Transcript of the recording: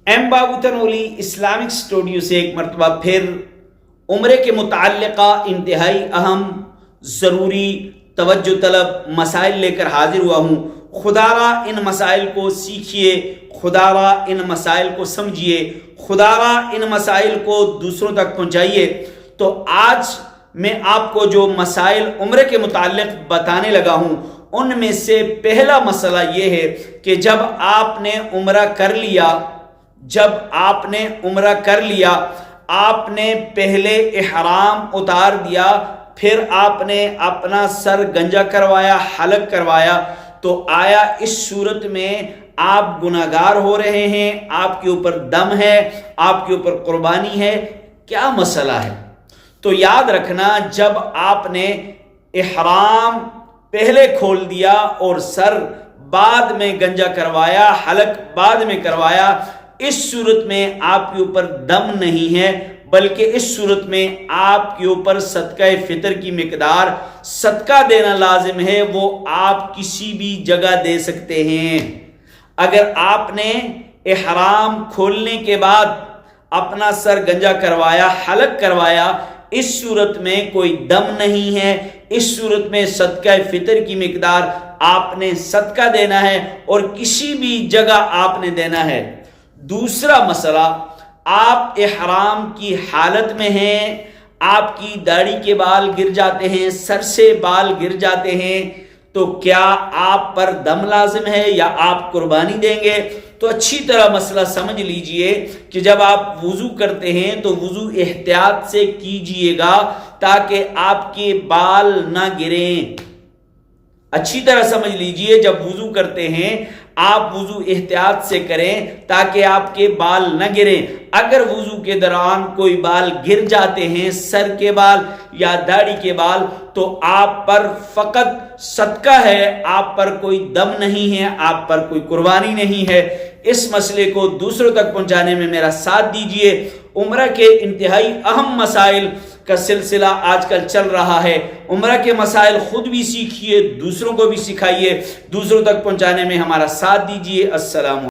M بابو Tanoli Islamic studio سے ایک مرتبہ پھر عمرے کے متعلقہ انتہائی اہم ضروری توجہ طلب مسائل لے کر حاضر ہوا ہوں۔ خدا را ان مسائل کو سیکھیے، خدا را ان مسائل کو سمجھیے، خدا را ان مسائل کو دوسروں تک پہنچائیے۔ تو آج میں آپ کو جو مسائل عمرے کے متعلق بتانے لگا ہوں ان میں سے پہلا مسئلہ یہ ہے کہ جب آپ نے عمرہ کر لیا، آپ نے پہلے احرام اتار دیا، پھر آپ نے اپنا سر گنجا کروایا، حلق کروایا، تو آیا اس صورت میں آپ گناہگار ہو رہے ہیں؟ آپ کے اوپر دم ہے، آپ کے اوپر قربانی ہے، کیا مسئلہ ہے؟ تو یاد رکھنا، جب آپ نے احرام پہلے کھول دیا اور سر بعد میں گنجا کروایا، حلق بعد میں کروایا، اس صورت میں آپ کے اوپر دم نہیں ہے، بلکہ اس صورت میں آپ کے اوپر صدقہ فطر کی مقدار صدقہ دینا لازم ہے، وہ آپ کسی بھی جگہ دے سکتے ہیں۔ اگر آپ نے احرام کھولنے کے بعد اپنا سر گنجا کروایا، حلق کروایا، اس صورت میں کوئی دم نہیں ہے، اس صورت میں صدقہ فطر کی مقدار آپ نے صدقہ دینا ہے اور کسی بھی جگہ آپ نے دینا ہے۔ دوسرا مسئلہ، آپ احرام کی حالت میں ہیں، آپ کی داڑھی کے بال گر جاتے ہیں، سر سے بال گر جاتے ہیں، تو کیا آپ پر دم لازم ہے یا آپ قربانی دیں گے؟ تو اچھی طرح مسئلہ سمجھ لیجئے کہ جب آپ وضو کرتے ہیں تو وضو احتیاط سے کیجئے گا تاکہ آپ کے بال نہ گریں۔ اچھی طرح سمجھ لیجئے، جب وضو کرتے ہیں آپ وضو احتیاط سے کریں تاکہ آپ کے بال نہ گریں۔ اگر وضو کے دوران کوئی بال گر جاتے ہیں، سر کے بال یا داڑھی کے بال، تو آپ پر فقط صدقہ ہے، آپ پر کوئی دم نہیں ہے، آپ پر کوئی قربانی نہیں ہے۔ اس مسئلے کو دوسروں تک پہنچانے میں میرا ساتھ دیجئے۔ عمرہ کے انتہائی اہم مسائل کا سلسلہ آج کل چل رہا ہے۔ عمرہ کے مسائل خود بھی سیکھیے، دوسروں کو بھی سکھائیے، دوسروں تک پہنچانے میں ہمارا ساتھ دیجئے۔ السلام علیکم۔